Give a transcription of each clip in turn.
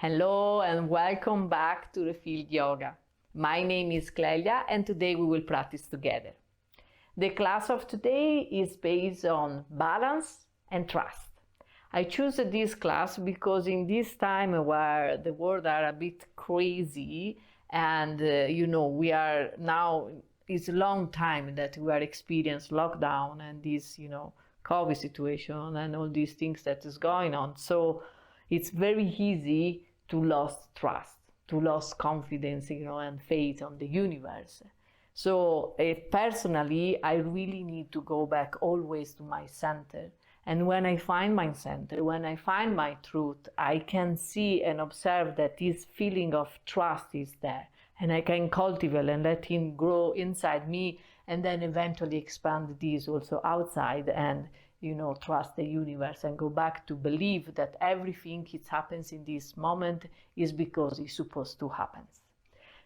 Hello and welcome back to Refeel Yoga. My name is Clelia and today we will practice together. The class of today is based on balance and trust. I choose this class because in this time where the world are a bit crazy and we are now, it's a long time that we are experiencing lockdown and this COVID situation and all these things that is going on. So it's very easy to lose trust, to lose confidence, and faith on the universe. So personally, I really need to go back always to my center. And when I find my center, when I find my truth, I can see and observe that this feeling of trust is there. And I can cultivate and let him grow inside me and then eventually expand this also outside and trust the universe and go back to believe that everything that happens in this moment is because it's supposed to happen.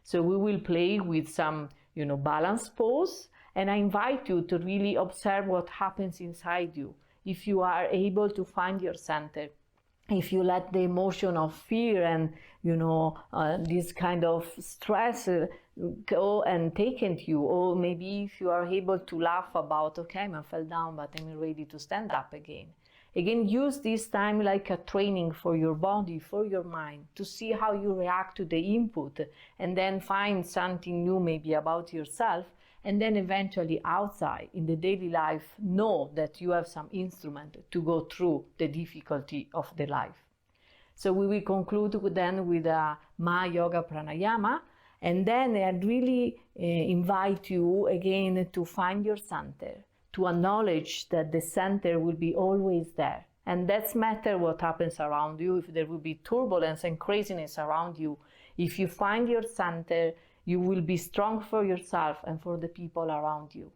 So we will play with some, balance pose, and I invite you to really observe what happens inside you. If you are able to find your center, if you let the emotion of fear and this kind of stress go and take into you, or maybe if you are able to laugh about, okay, I fell down but I'm ready to stand up again. Again, use this time like a training for your body, for your mind, to see how you react to the input and then find something new maybe about yourself, and then eventually outside in the daily life know that you have some instrument to go through the difficulty of the life. So we will conclude then with a Ma Yoga Pranayama, and then I really invite you again to find your center, to acknowledge that the center will be always there. And that's matter what happens around you. If there will be turbulence and craziness around you, if you find your center, you will be strong for yourself and for the people around you.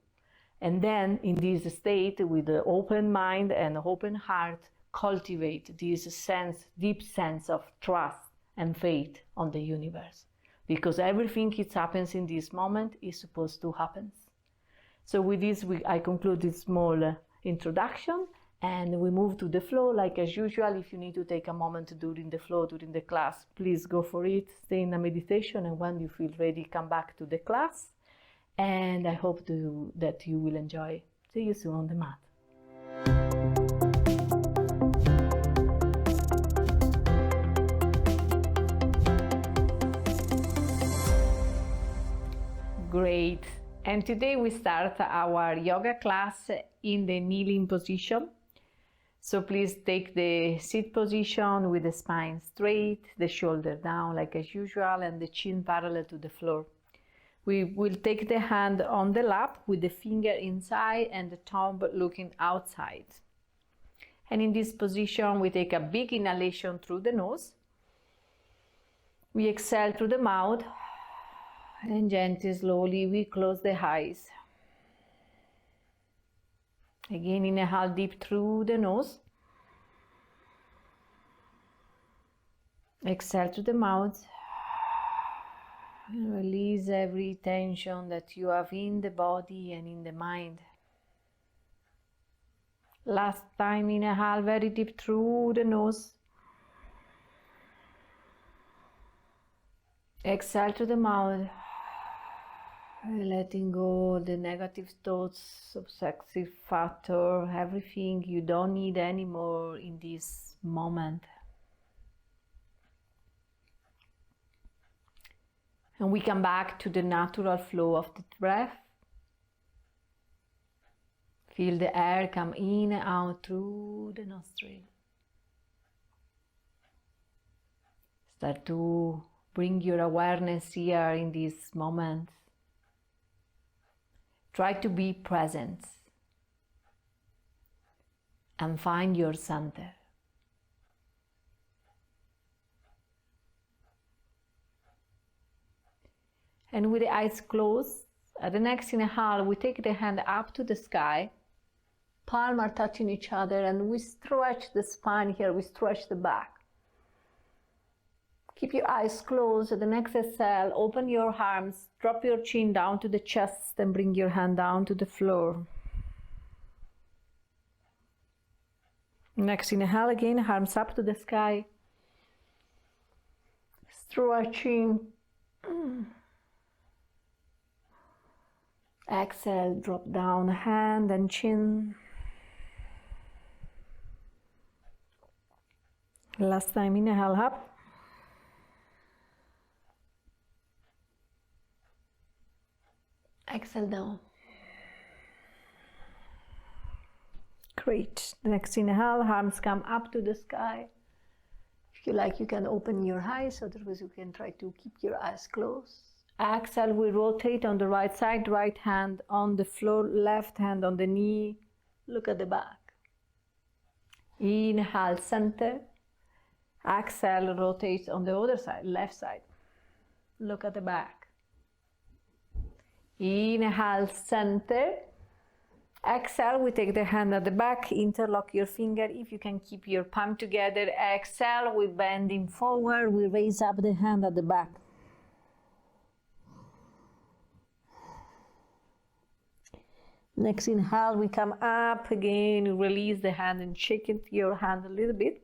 And then in this state, with an open mind and open heart, cultivate this deep sense of trust and faith on the universe. Because everything that happens in this moment is supposed to happen. So with this, I conclude this small introduction, and we move to the flow like as usual. If you need to take a moment during the flow, during the class, please go for it. Stay in a meditation, and when you feel ready, come back to the class. And I hope that you will enjoy. See you soon on the mat. Great. And today we start our yoga class in the kneeling position. So please take the seat position with the spine straight, the shoulder down like as usual, and the chin parallel to the floor. We will take the hand on the lap with the finger inside and the thumb looking outside. And in this position, we take a big inhalation through the nose. We exhale through the mouth. And gently, slowly, we close the eyes. Again, inhale deep through the nose. Exhale through the mouth. And release every tension that you have in the body and in the mind. Last time, inhale very deep through the nose. Exhale through the mouth. Letting go the negative thoughts, obsessive factor, everything you don't need anymore in this moment. And we come back to the natural flow of the breath. Feel the air come in and out through the nostril. Start to bring your awareness here in this moment. Try to be present and find your center. And with the eyes closed, at the next inhale, we take the hand up to the sky. Palms are touching each other and we stretch the spine here, we stretch the back. Keep your eyes closed. At the next exhale, open your arms, drop your chin down to the chest and bring your hand down to the floor. Next inhale again, arms up to the sky. stretching. Exhale, drop down hand and chin. Last time, inhale up. Exhale down. Great. Next inhale, arms come up to the sky. If you like, you can open your eyes, otherwise you can try to keep your eyes closed. Exhale, we rotate on the right side, right hand on the floor, left hand on the knee. Look at the back. Inhale, center. Exhale, rotate on the other side, left side. Look at the back. Inhale, center. Exhale, we take the hand at the back, interlock your finger. If you can keep your palm together. Exhale, we bending forward, we raise up the hand at the back. Next inhale, we come up again, release the hand and shake your hand a little bit.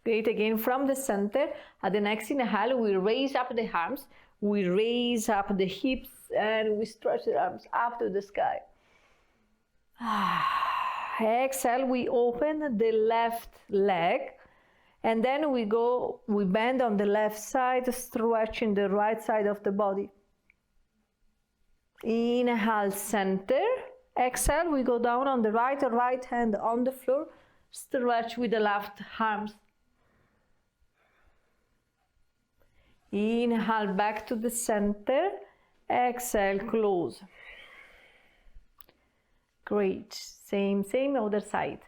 Great, again from the center. At the next inhale, we raise up the arms, we raise up the hips, and we stretch the arms up to the sky. Exhale, we open the left leg, and then we bend on the left side, stretching the right side of the body. Inhale, center. Exhale, we go down on the right hand on the floor, stretch with the left arms. Inhale, back to the center. Exhale, close. Great. Same other side.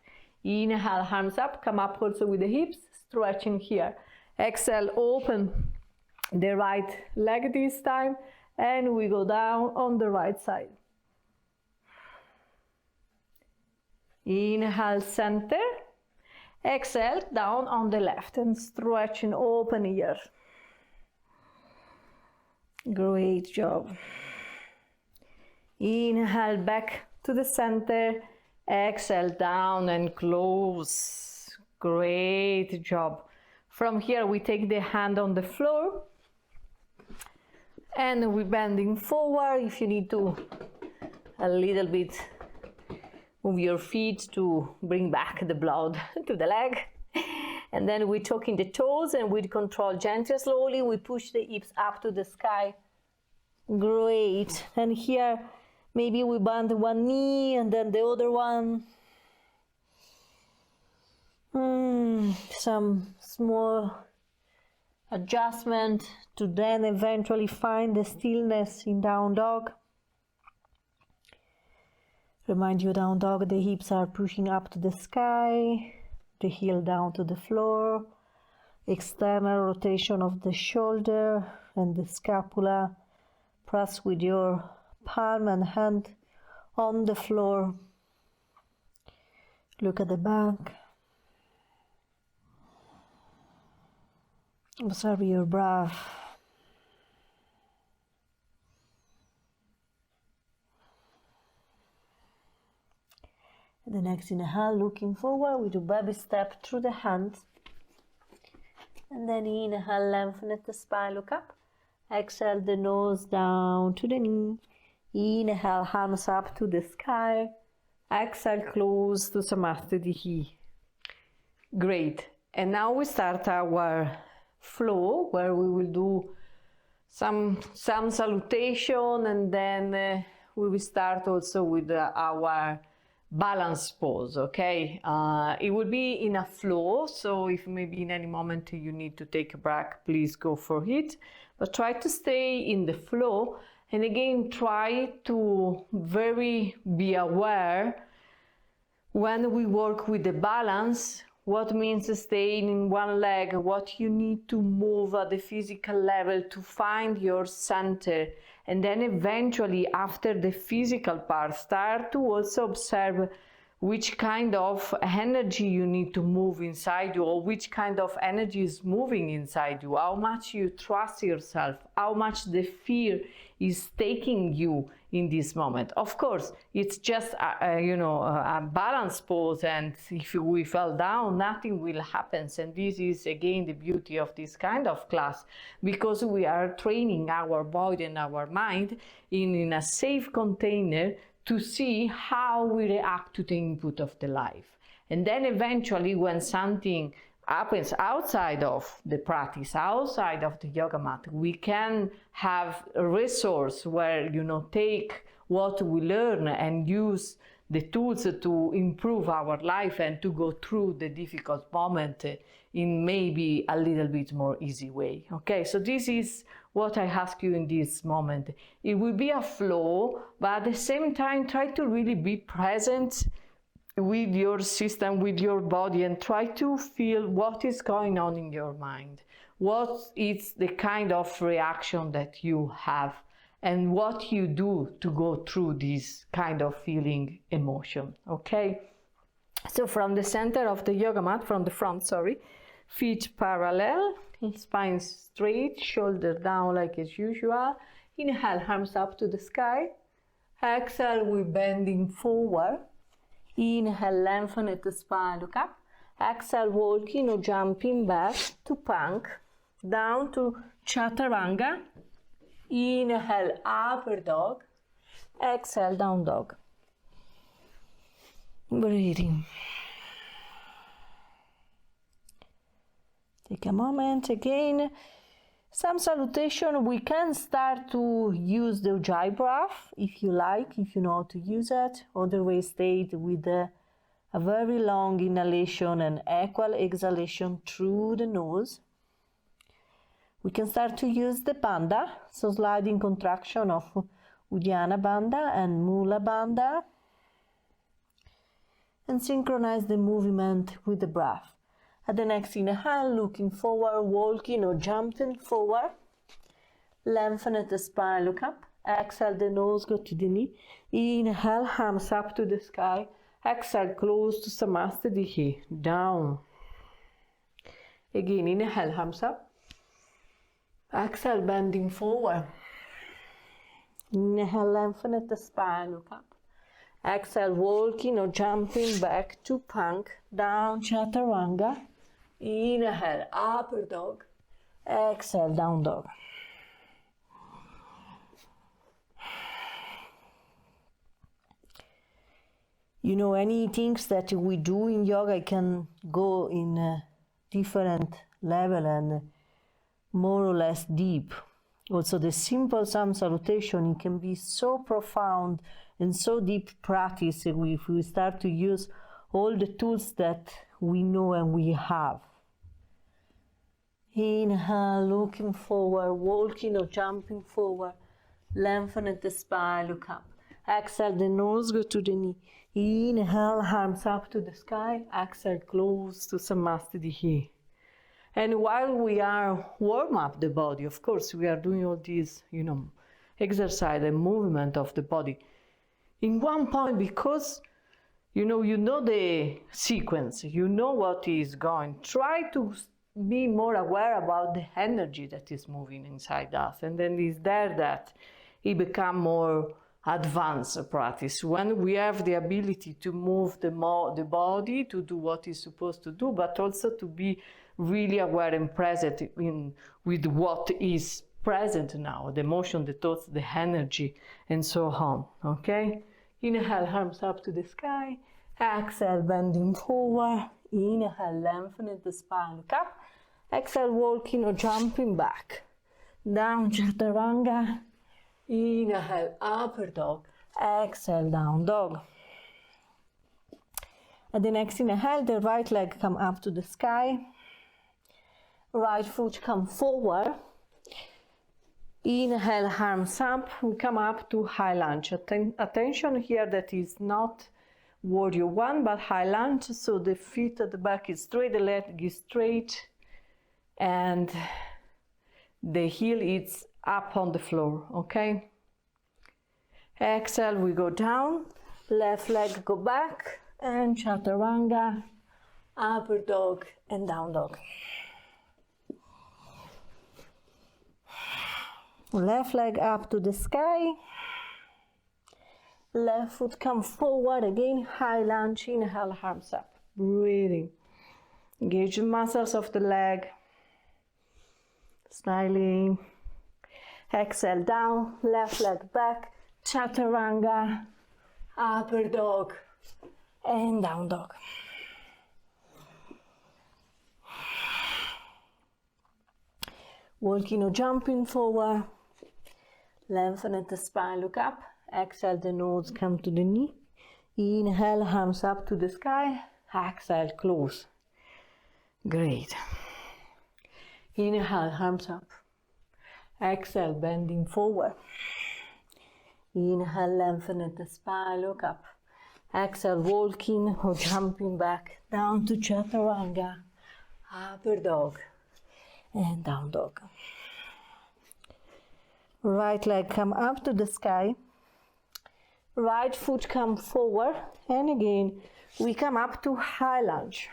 Inhale, arms up, come up also with the hips, stretching here. Exhale, open the right leg this time, and we go down on the right side. Inhale, center. Exhale, down on the left and stretching, open here. Great job. Inhale, back to the center. Exhale, down and close. Great job. From here, we take the hand on the floor and we're bending forward. If you need to a little bit move your feet to bring back the blood to the leg. And then we tuck in the toes and with control, gently, slowly, we push the hips up to the sky. Great. And here, maybe we bend one knee and then the other one. Some small adjustment to then eventually find the stillness in down dog. Remind you, down dog, the hips are pushing up to the sky, the heel down to the floor, external rotation of the shoulder and the scapula. Press with your palm and hand on the floor. Look at the back. Observe your breath. The next inhale, looking forward, we do baby step through the hands. And then inhale, lengthen the spine, look up. Exhale, the nose down to the knee. Inhale, arms up to the sky. Exhale, close to Samadhi. Great. And now we start our flow, where we will do some salutation, and then we will start also with our balance pose, okay? It will be in a flow, so if maybe in any moment you need to take a break, please go for it. But try to stay in the flow, and again, try to be aware when we work with the balance, what means staying in one leg, what you need to move at the physical level to find your center. And then eventually, after the physical part, start to also observe which kind of energy you need to move inside you, or which kind of energy is moving inside you, how much you trust yourself, how much the fear is taking you in this moment. Of course, it's just a balance pose, and if we fell down, nothing will happen. And this is again the beauty of this kind of class, because we are training our body and our mind in a safe container to see how we react to the input of the life. And then eventually, when something happens outside of the practice, outside of the yoga mat, we can have a resource where, take what we learn and use the tools to improve our life and to go through the difficult moment in maybe a little bit more easy way. Okay, so this is what I ask you in this moment. It will be a flow, but at the same time, try to really be present with your system, with your body, and try to feel what is going on in your mind. What is the kind of reaction that you have, and what you do to go through this kind of feeling, emotion. Okay? So from the center of the yoga mat, from the front, feet parallel, spine straight, shoulder down like as usual. Inhale, arms up to the sky. Exhale, we're bending forward. Inhale, lengthen at the spine, look up. Exhale, walking or jumping back to plank. Down to chaturanga. Inhale, upper dog. Exhale, down dog. Breathing. Take a moment again. Some salutation. We can start to use the Ujjayi breath if you like, if you know how to use it. Otherwise, stay with a very long inhalation and equal exhalation through the nose. We can start to use the bandha, so sliding contraction of Uddiyana bandha and Mula bandha, and synchronize the movement with the breath. At the next inhale, looking forward, walking or jumping forward. Lengthen at the spine, look up. Exhale, the nose, go to the knee. Inhale, arms up to the sky. Exhale, close to Samasthiti, down. Again, inhale, arms up. Exhale, bending forward. Inhale, lengthen at the spine, look up. Exhale, walking or jumping back to plank, down chaturanga. Inhale, upper dog. Exhale, down dog. Any things that we do in yoga can go in a different level and more or less deep. Also, the simple Sam salutation, it can be so profound and so deep practice if we start to use all the tools that we know and we have. Inhale, looking forward, walking or jumping forward. Lengthen at the spine, look up. Exhale, the nose, go to the knee. Inhale, arms up to the sky. Exhale, close to Samasthiti. And while we are warm up the body, of course, we are doing all these, exercise and movement of the body. In one point, because you know the sequence, you know what is going. Try to be more aware about the energy that is moving inside us, and then it's there that it becomes more advanced practice when we have the ability to move the body to do what it's supposed to do, but also to be really aware and present with what is present now, the emotion, the thoughts, the energy, and so on. Okay? Inhale, arms up to the sky. Exhale, bending forward. Inhale, lengthening the spine, look up. Exhale, walking or jumping back. Down chaturanga. Inhale, upper dog. Exhale, down dog. At the next inhale, the right leg come up to the sky. Right foot come forward. Inhale, arms up. We come up to high lunge. Attention here that is not warrior one, but high lunge. So the feet at the back is straight, the leg is straight, and the heel is up on the floor. Okay. Exhale, we go down. Left leg go back. and chaturanga, upper dog and down dog. Left leg up to the sky. Left foot come forward again, high lunge, inhale, arms up, breathing. Engage the muscles of the leg, smiling. Exhale down, left leg back, chaturanga, upper dog, and down dog. Walking or jumping forward, lengthen the spine, look up. Exhale, the nose come to the knee. Inhale, arms up to the sky. Exhale, close. Great. Inhale, arms up. Exhale, bending forward. Inhale, lengthen the spine, look up. Exhale, walking or jumping back down to chaturanga, upper dog, and down dog. Right leg come up to the sky. Right foot come forward, and again we come up to high lunge.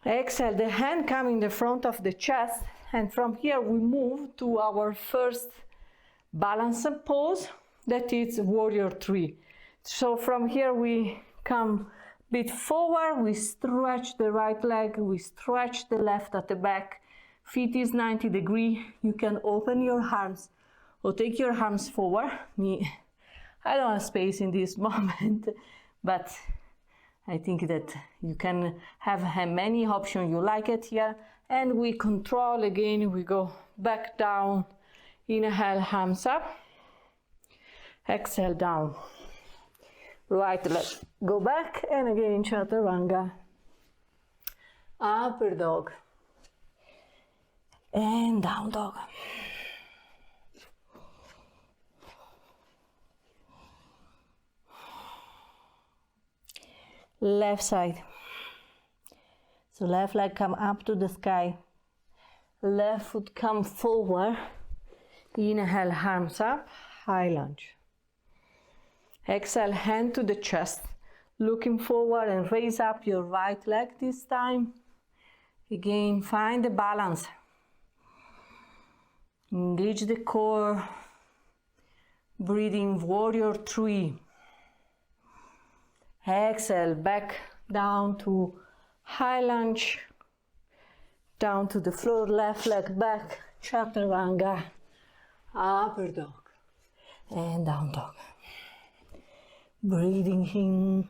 Exhale, the hand come in the front of the chest, and from here we move to our first balance pose, that is warrior 3. So from here we come a bit forward, we stretch the right leg, we stretch the left at the back, feet is 90 degrees, you can open your arms or take your arms forward. I don't have space in this moment, but I think that you can have many options you like it here. And we control again, we go back down, inhale, arms up, exhale down. Right leg, go back, and again chaturanga, upper dog, and down dog. Left side. So left leg come up to the sky. Left foot come forward. Inhale, arms up, high lunge. Exhale, hand to the chest. Looking forward and raise up your right leg this time. Again, find the balance. Engage the core. Breathing warrior 3. Exhale, back down to high lunge, down to the floor, left leg back, chaturanga, upper dog, and down dog. Breathing in.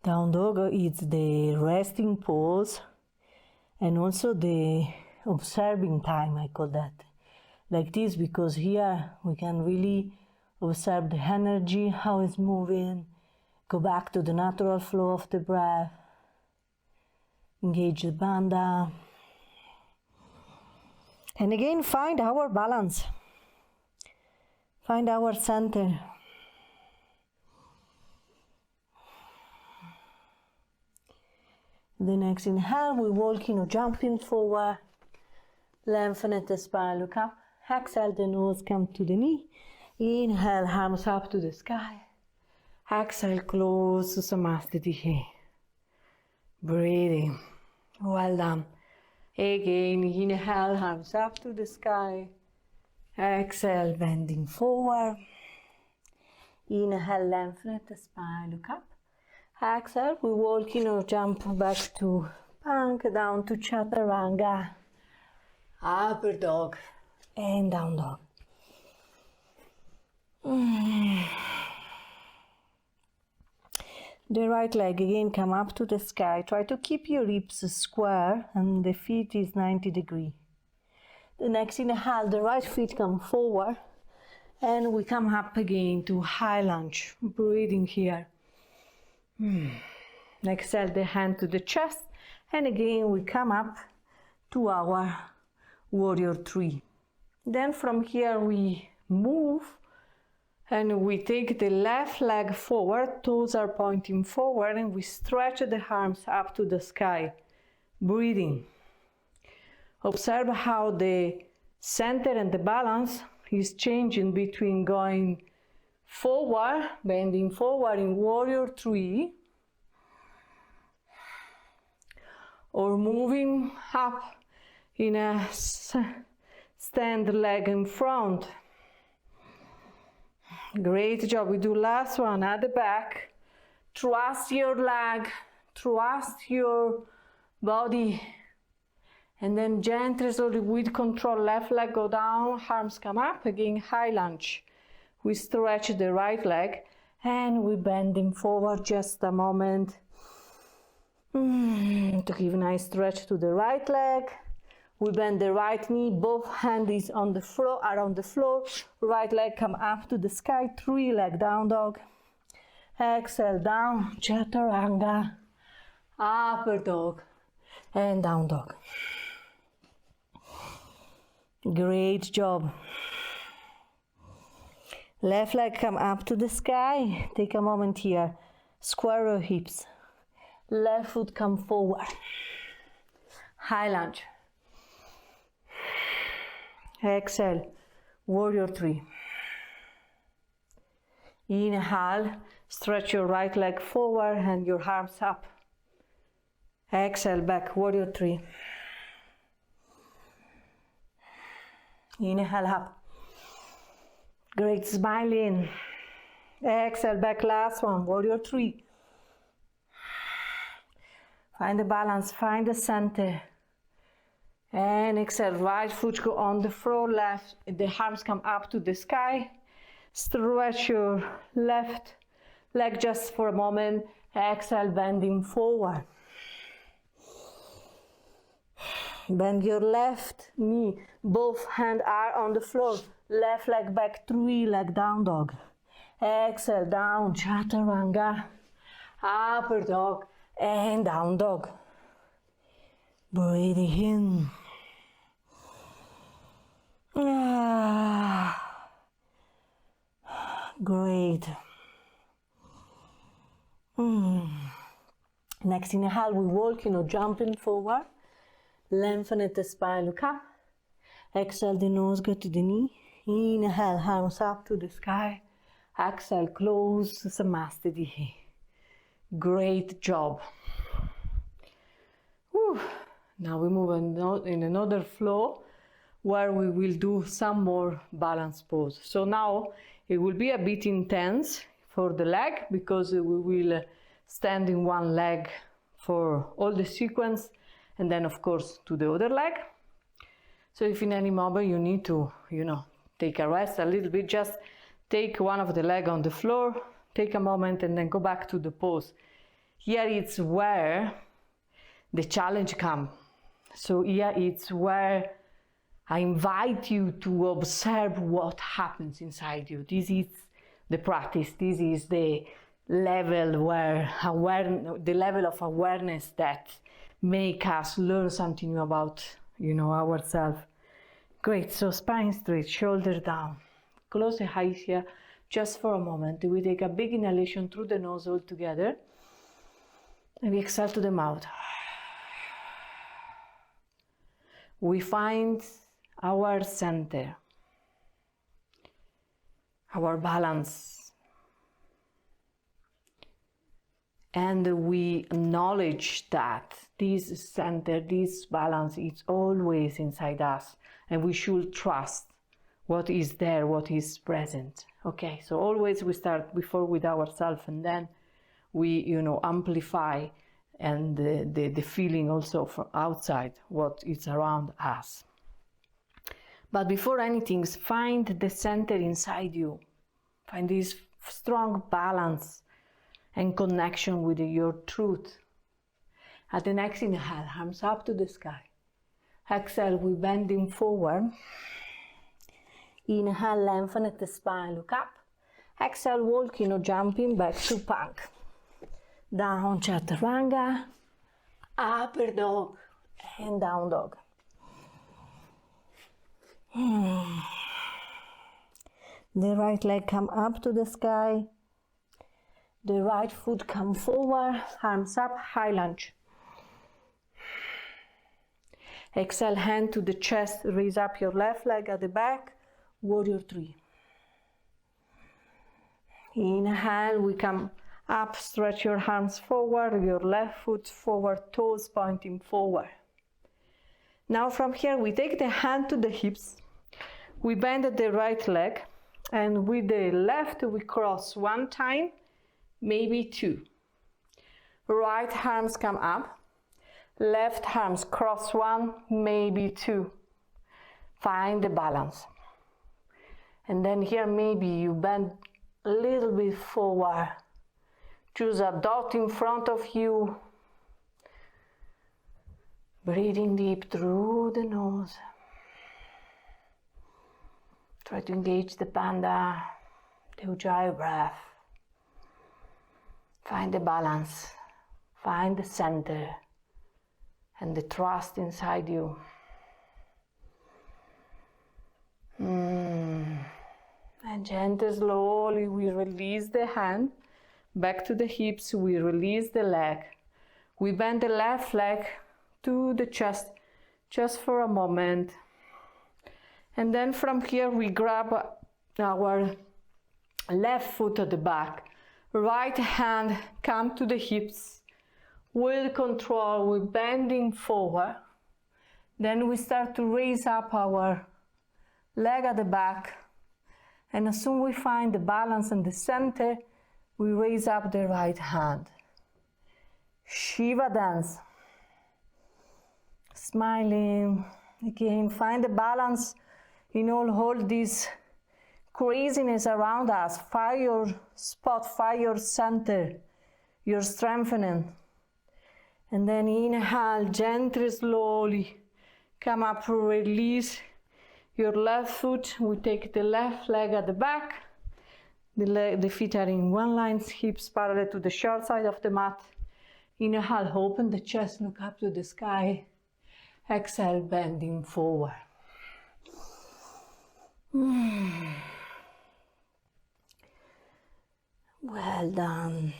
Down dog is the resting pose and also the observing time, I call that. Like this, because here we can really observe the energy, how it's moving, go back to the natural flow of the breath, engage the bandha, and again find our balance, find our center. The next inhale, we walking or jumping forward, lengthen the spine, look up. Exhale, the nose come to the knee. Inhale, arms up to the sky. Exhale, close to Samastiti. Breathing. Well done. Again, inhale, arms up to the sky. Exhale, bending forward. Inhale, lengthen the spine, look up. Exhale, we walk in or jump back to plank, down to chaturanga. Upper dog. And down dog. The right leg again come up to the sky. Try to keep your hips square and the feet is 90 degrees. The next inhale, the right feet come forward and we come up again to high lunge. Breathing here. Exhale, the hand to the chest and again we come up to our warrior 3. Then from here we move and we take the left leg forward, toes are pointing forward, and we stretch the arms up to the sky, breathing. Observe how the center and the balance is changing between going forward, bending forward in warrior 3, or moving up in a stand leg in front. Great job. We do last one at the back. Trust your leg, trust your body, and then gently, slowly, with control, left leg go down, arms come up, again high lunge. We stretch the right leg and we bending forward just a moment. To give a nice stretch to the right leg. We bend the right knee, both hands on the floor, around the floor. Right leg come up to the sky, 3 leg down dog. Exhale, down, chaturanga, upper dog, and down dog. Great job. Left leg come up to the sky. Take a moment here. Square your hips. Left foot come forward. High lunge. Exhale. Warrior 3. Inhale. Stretch your right leg forward and your arms up. Exhale, back. Warrior 3. Inhale up. Great, smile in. Exhale, back, last one, warrior 3. Find the balance, find the center. And exhale, right foot go on the floor, left, the arms come up to the sky. Stretch your left leg just for a moment. Exhale, bending forward. Bend your left knee, both hands are on the floor. Left leg back, 3 leg down dog. Exhale, down, chaturanga, upper dog, and down dog. Breathing in. Great. Next inhale, we walk, jumping forward. Lengthen the spine, look up. Exhale, the nose go to the knee. Inhale, arms up to the sky. Exhale, close Samastiti. Great job. Whew. Now we move in another flow where we will do some more balance pose. So now it will be a bit intense for the leg because we will stand in one leg for all the sequence, and then of course to the other leg. So if in any moment you need to, take a rest a little bit, just take one of the leg on the floor, take a moment and then go back to the pose. Here it's where the challenge comes. So here it's where I invite you to observe what happens inside you. This is the practice. This is the level the level of awareness that make us learn something about, ourselves. Great. So spine straight, shoulder down. Close the eyes here just for a moment. We take a big inhalation through the nose all together. And we exhale to the mouth. We find our center, our balance. And we acknowledge that this center, this balance is always inside us. And we should trust what is there, what is present. Okay, so always we start before with ourselves, and then we, amplify and the feeling also from outside, what is around us. But before anything, find the center inside you. Find this strong balance and connection with your truth. At the next inhale, arms up to the sky. Exhale, we bending forward. Inhale, lengthen the spine, look up. Exhale, walk, jumping back to plank. Down, chaturanga, upper dog, and down dog. The right leg come up to the sky. The right foot come forward, arms up, high lunge. Exhale, hand to the chest, raise up your left leg at the back. warrior three. Inhale, we come up, stretch your arms forward, your left foot forward, toes pointing forward. Now from here, we take the hand to the hips, we bend the right leg, and with the left, we cross one time, maybe two. Right arms come up, left arms cross one, maybe two. Find the balance. And then here, maybe you bend a little bit forward. Choose a dot in front of you. Breathing deep through the nose. Try to engage the panda, the ujjayi breath. Find the balance, find the center, and the trust inside you. And gently, slowly, we release the hand. Back to the hips, we release the leg. We bend the left leg to the chest, just for a moment. And then from here, we grab our left foot at the back. Right hand, come to the hips. With control, we're bending forward. Then we start to raise up our leg at the back. And as soon as we find the balance and the center, we raise up the right hand. Shiva dance. Smiling. Again, find the balance in all this craziness around us. Find your spot, find your center, your strengthening. And then inhale, gently, slowly. Come up, release your left foot. We take the left leg at the back. The feet are in one line, hips parallel to the short side of the mat. Inhale, open the chest, look up to the sky. Exhale, bending forward. Well done.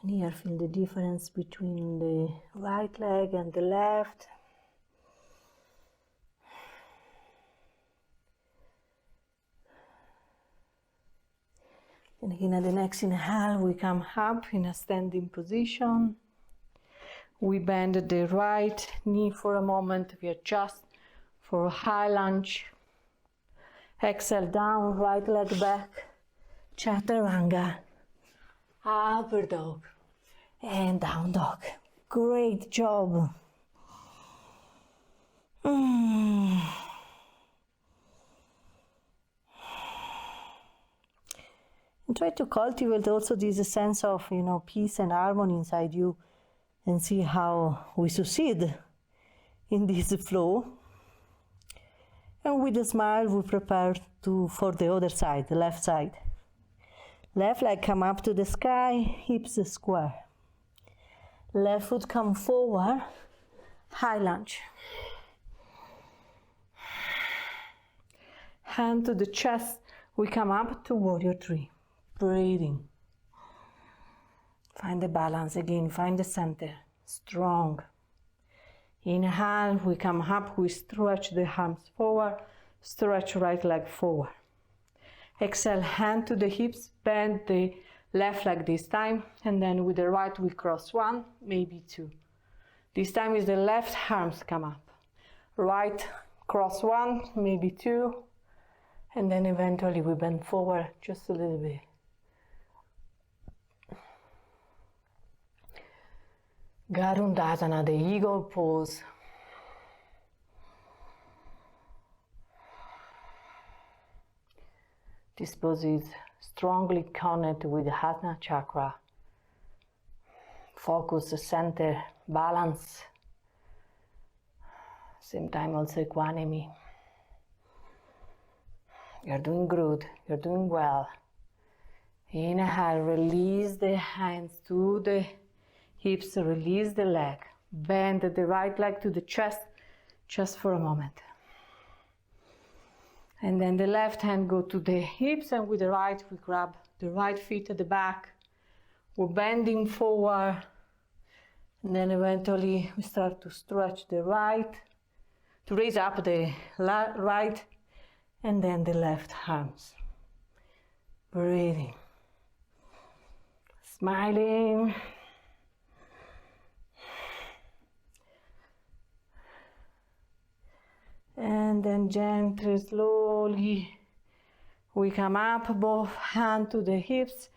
And here feel the difference between the right leg and the left. And again, at the next inhale, we come up in a standing position. We bend the right knee for a moment. We adjust for a high lunge. Exhale down, right leg back. Chaturanga. Upper dog. And down dog. Great job. And try to cultivate also this sense of, peace and harmony inside you, and see how we succeed in this flow. And with a smile, we prepare for the other side, the left side. Left leg come up to the sky, hips square. Left foot come forward, high lunge. Hand to the chest, we come up to warrior three. Breathing. Find the balance again, find the center. Strong. Inhale, we come up, we stretch the arms forward, stretch right leg forward. Exhale, hand to the hips, bend the left leg this time, and then with the right we cross one, maybe two. This time is the left arms come up. Right, cross one, maybe two, and then eventually we bend forward just a little bit. Garundasana, the eagle pose. This pose is strongly connected with the Hatha chakra. Focus, center, balance. Same time also equanimity. You're doing good, you're doing well. Inhale, release the hands to the hips, release the leg. Bend the right leg to the chest, just for a moment. And then the left hand go to the hips, and with the right we grab the right feet at the back. We're bending forward. And then eventually we start to stretch the right to raise up the right and then the left arms. Breathing. Smiling. And then gently, slowly, we come up, both hands to the hips,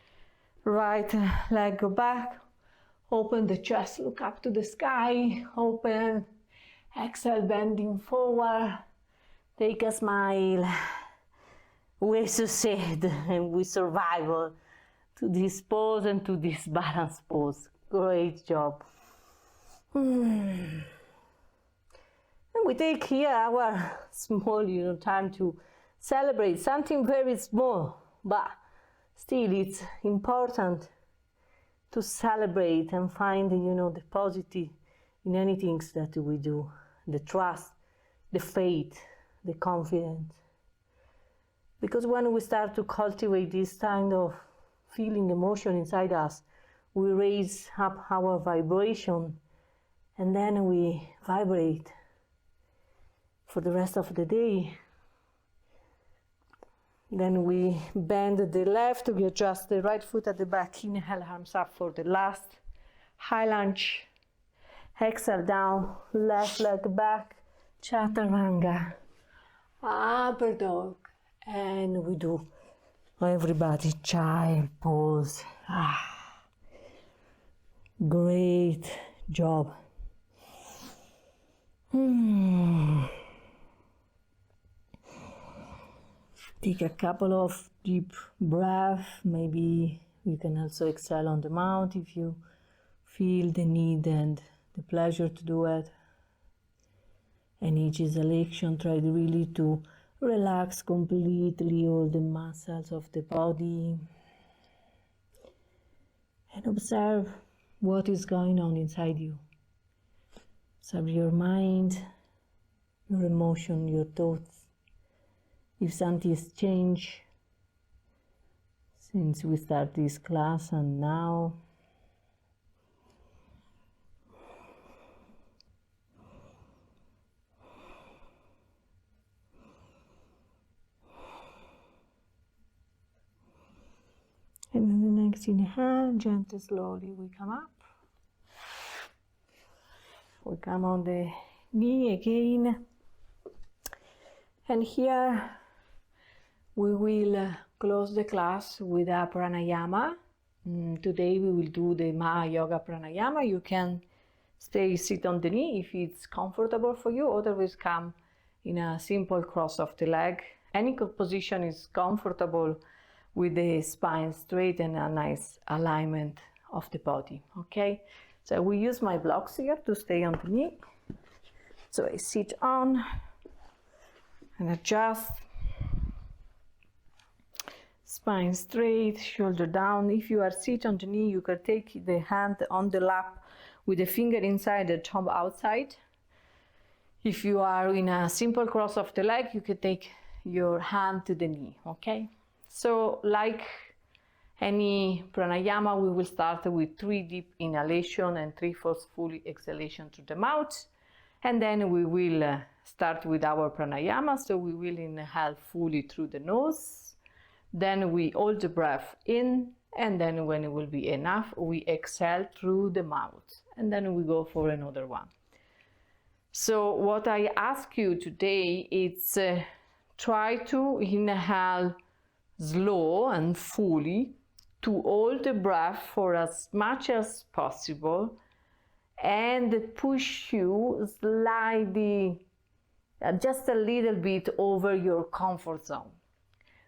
right leg go back, open the chest, look up to the sky, open, exhale, bending forward, take a smile. We succeed and we survive to this pose and to this balance pose. Great job. And we take here our small, time to celebrate something very small, but still it's important to celebrate and find, the positive in anything that we do, the trust, the faith, the confidence. Because when we start to cultivate this kind of feeling, emotion inside us, we raise up our vibration and then we vibrate for the rest of the day. Then we bend the left, we adjust the right foot at the back, inhale, arms up for the last high lunge. Exhale down, left leg back, chaturanga, upper dog. And we do, everybody, child pose. Great job. Take a couple of deep breaths. Maybe you can also exhale on the mouth if you feel the need and the pleasure to do it. And each exhalation, try really to relax completely all the muscles of the body. And observe what is going on inside you. Observe your mind, your emotion, your thoughts. If something has changed since we start this class and now. And then the next inhale, gently, slowly we come up. We come on the knee again. And here we will close the class with a pranayama. Today we will do the Maha-Yoga pranayama. You can sit on the knee if it's comfortable for you, otherwise come in a simple cross of the leg. Any position is comfortable with the spine straight and a nice alignment of the body, okay? So we use my blocks here to stay on the knee. So I sit on and adjust. Spine straight, shoulder down. If you are sit on the knee, you can take the hand on the lap with the finger inside, the thumb outside. If you are in a simple cross of the leg, you can take your hand to the knee, okay? So like any pranayama, we will start with 3 deep inhalation and 3 forceful exhalation through the mouth. And then we will start with our pranayama. So we will inhale fully through the nose. Then we hold the breath in. And then when it will be enough, we exhale through the mouth. And then we go for another one. So what I ask you today is try to inhale slow and fully, to hold the breath for as much as possible and push you slightly, just a little bit over your comfort zone.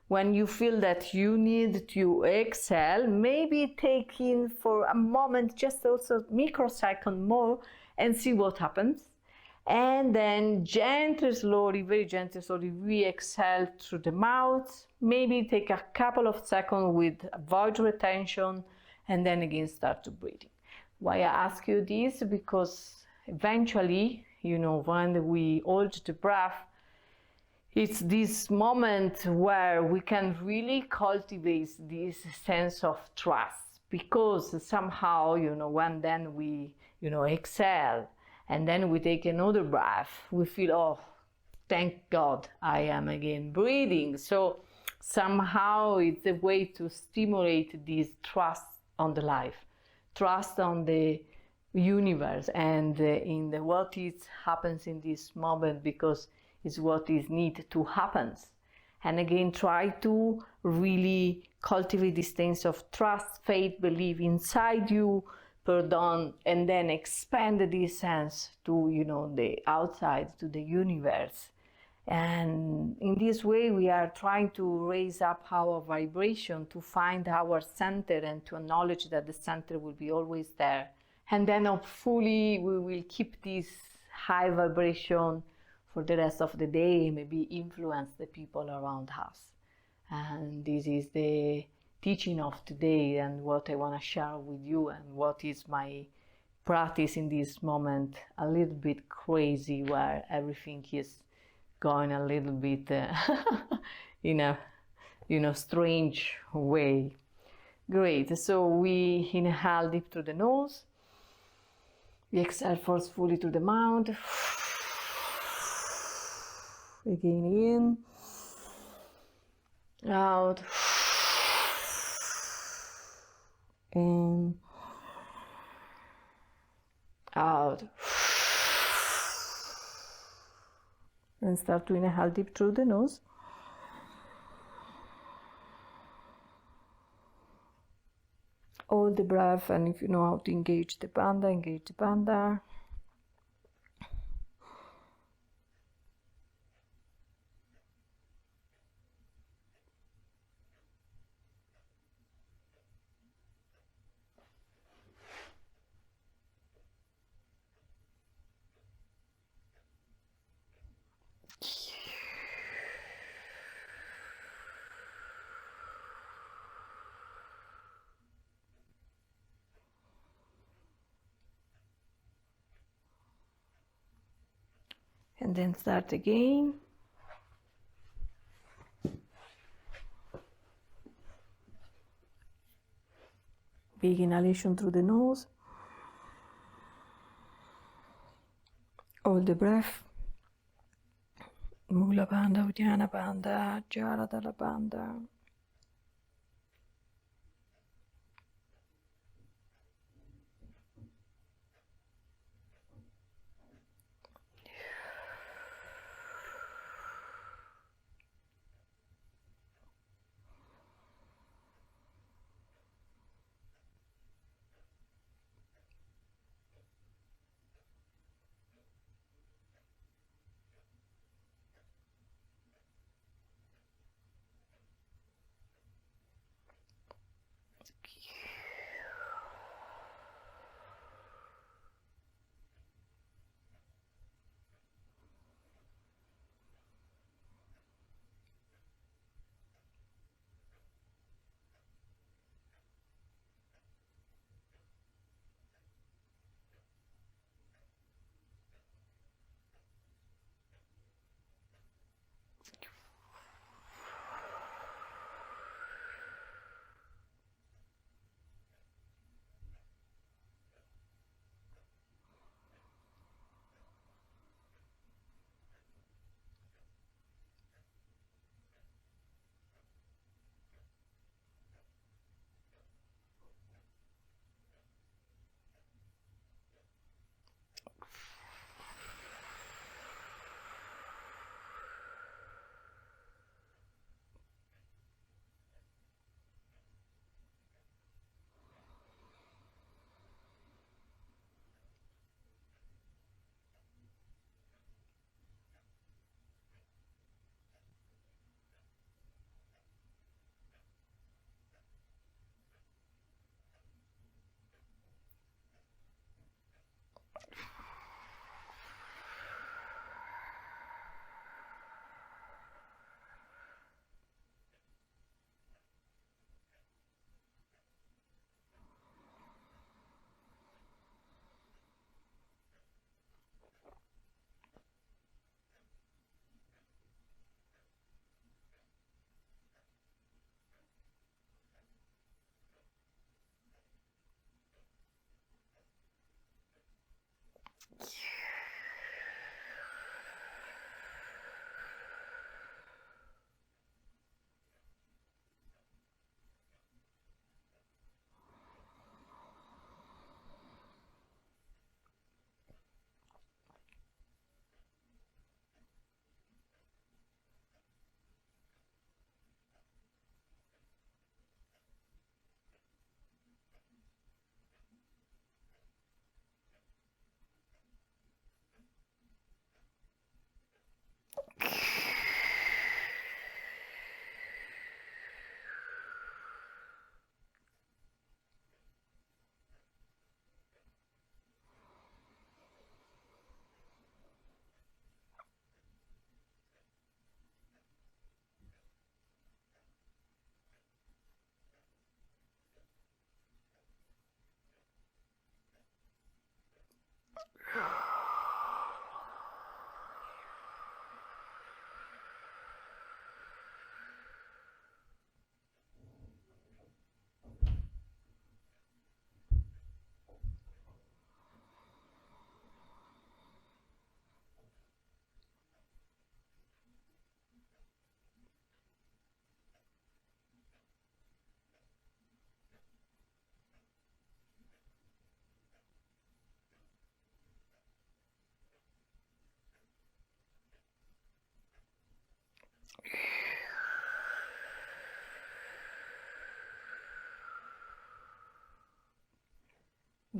When you feel that you need to exhale, maybe take in for a moment, just also microsecond more, and see what happens. And then gently, slowly, very gently, slowly, we exhale through the mouth. Maybe take a couple of seconds with avoid retention, and then again start to breathing. Why I ask you this? Because eventually, when we hold the breath, it's this moment where we can really cultivate this sense of trust. Because somehow, when then we, exhale, and then we take another breath, we feel, oh, thank God I am again breathing. So somehow it's a way to stimulate this trust on the life, trust on the universe, and in the what is happens in this moment, because it's what is need to happen. And again, try to really cultivate this sense of trust, faith, belief inside you, pardon, and then expand this sense to, the outside, to the universe. And in this way, we are trying to raise up our vibration, to find our center and to acknowledge that the center will be always there. And then hopefully we will keep this high vibration for the rest of the day, maybe influence the people around us. And this is the teaching of today and what I want to share with you, and what is my practice in this moment, a little bit crazy, where everything is going a little bit in a strange way. Great. So we inhale deep through the nose. We exhale forcefully through the mouth. Again in, out, in, out. And start to inhale deep through the nose. Hold the breath, and if you know how to engage the panda, engage the panda. And then start again. Big inhalation through the nose. Hold the breath. Mula Bandha, Uddiyana Bandha, Jaladhala Bandha.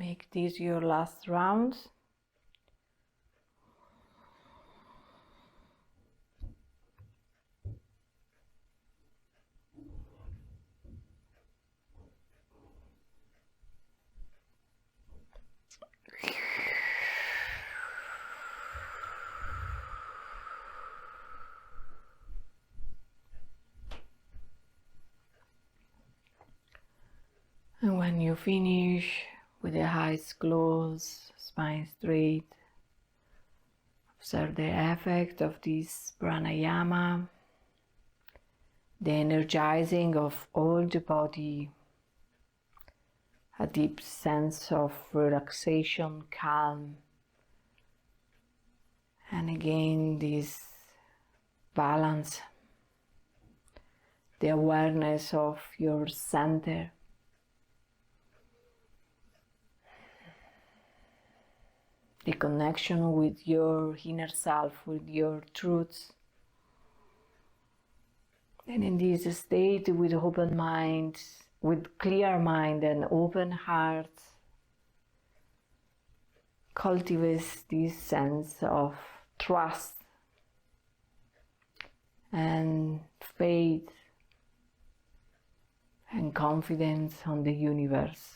Make this your last round. And when you finish with the eyes closed, spine straight, observe the effect of this pranayama, the energizing of all the body, a deep sense of relaxation, calm, and again this balance, the awareness of your center. The connection with your inner self, with your truths. And in this state, with open mind, with clear mind and open heart, cultivate this sense of trust and faith and confidence on the universe.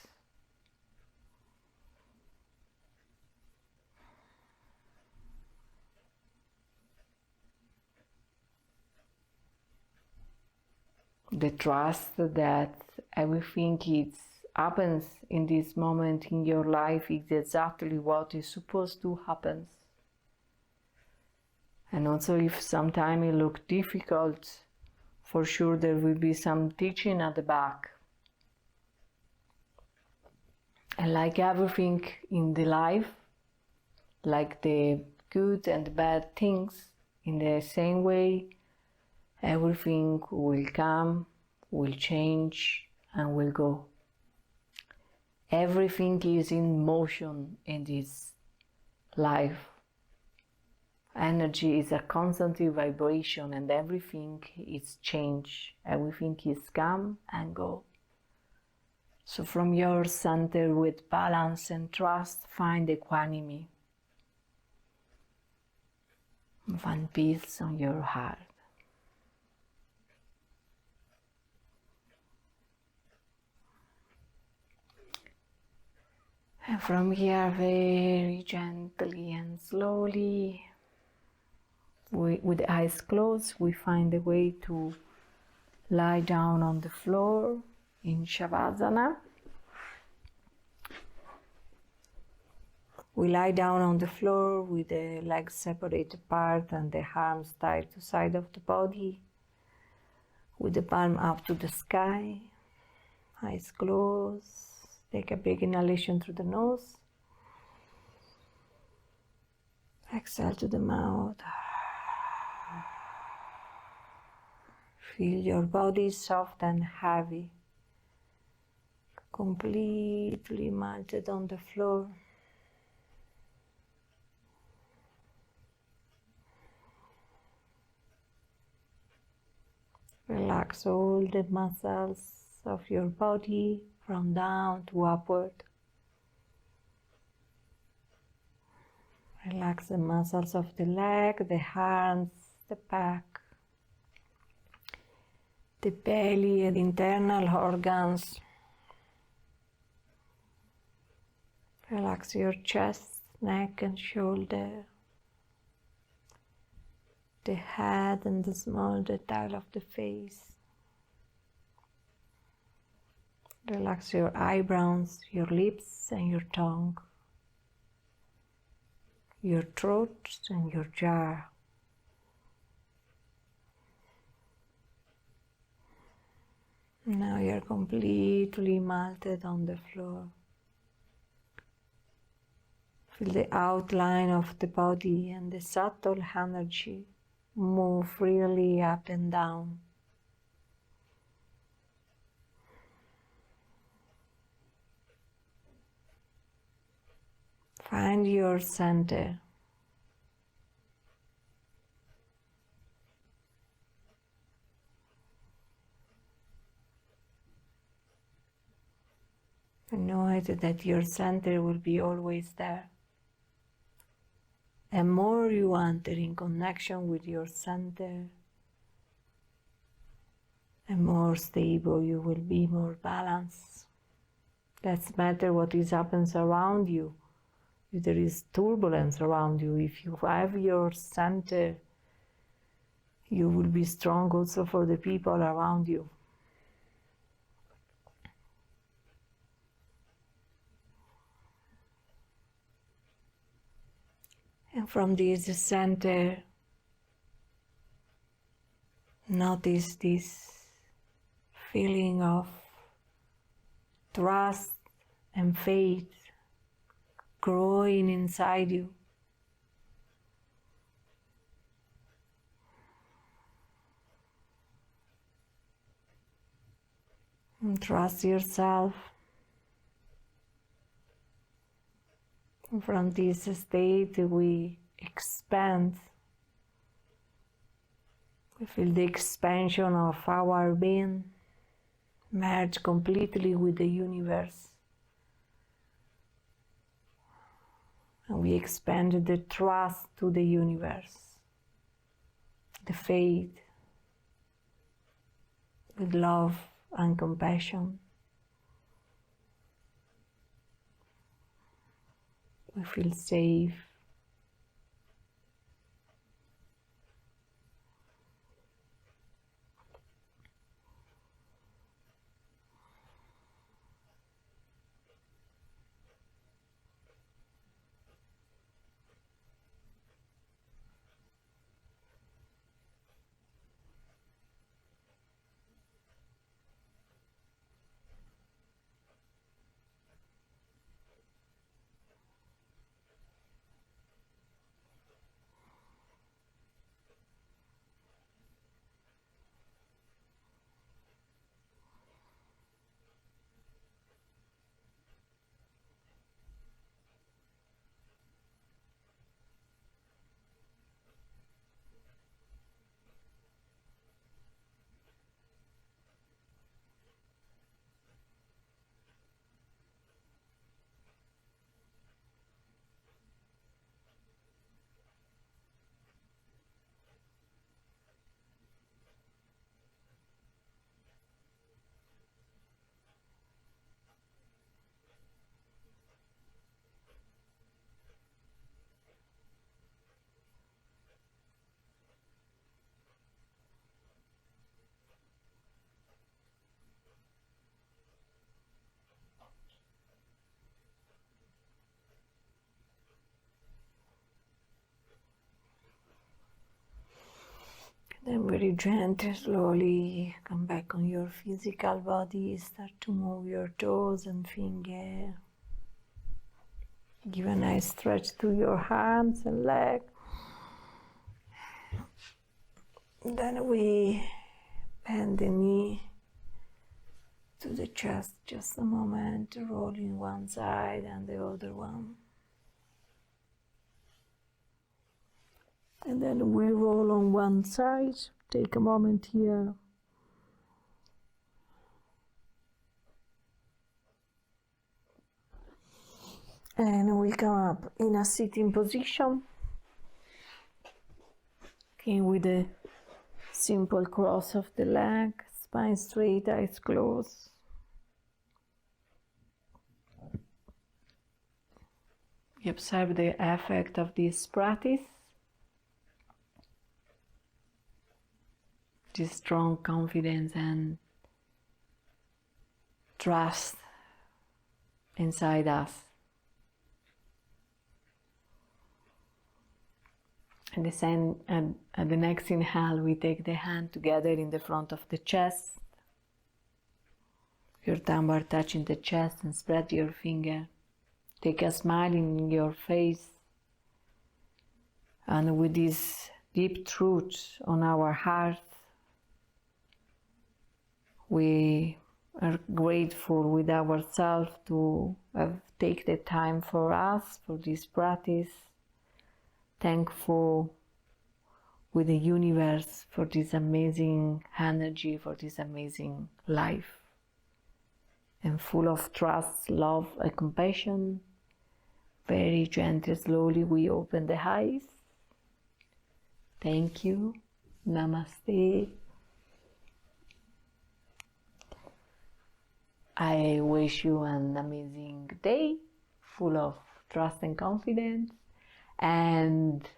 The trust that everything happens in this moment in your life is exactly what is supposed to happen. And also if sometimes it looks difficult, for sure there will be some teaching at the back. And like everything in the life, like the good and the bad things, in the same way, everything will come, will change, and will go. Everything is in motion in this life. Energy is a constant vibration, and everything is change. Everything is come and go. So from your center with balance and trust, find equanimity. Find peace on your heart. And from here, very gently and slowly, with the eyes closed, we find a way to lie down on the floor in Shavasana. We lie down on the floor with the legs separated apart and the arms tied to the side of the body, with the palm up to the sky, eyes closed. Take a big inhalation through the nose. Exhale to the mouth. Feel your body soft and heavy, completely melted on the floor. Relax all the muscles of your body from down to upward. Relax the muscles of the leg, the hands, the back, the belly and internal organs. Relax your chest, neck and shoulder, the head and the small detail of the face. Relax your eyebrows, your lips and your tongue, your throat and your jaw. Now you're completely melted on the floor. Feel the outline of the body and the subtle energy move freely up and down. Find your center. And now Knowing that your center will be always there. And more you enter in connection with your center, and more stable you will be, more balanced. Doesn't matter what is happens around you. If there is turbulence around you, if you have your center, you will be strong also for the people around you. And from this center, notice this feeling of trust and faith growing inside you. And trust yourself. And from this state we expand. We feel the expansion of our being merge completely with the universe. And we expand the trust to the universe, the faith, with love and compassion. We feel safe. Then very gently, slowly come back on your physical body, start to move your toes and fingers. Give a nice stretch to your hands and legs. Then we bend the knee to the chest, just a moment, rolling one side and the other one. And then we roll on one side, take a moment here. And we come up in a sitting position. Okay, with a simple cross of the leg, spine straight, eyes closed. You observe the effect of this practice. This strong confidence and trust inside us. And at the next inhale, we take the hand together in the front of the chest. Your thumb are touching the chest and spread your finger. Take a smile in your face. And with this deep truth on our heart, we are grateful with ourselves to take the time for us, for this practice. Thankful with the universe for this amazing energy, for this amazing life. and full of trust, love, and compassion. Very gently, slowly, we open the eyes. Thank you. Namaste. I wish you an amazing day, full of trust and confidence. And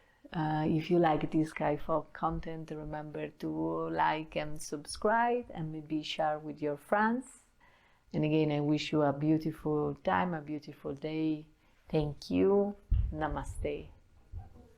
if you like this kind of content, remember to like and subscribe, and maybe share with your friends. And again, I wish you a beautiful time, a beautiful day. Thank you. Namaste.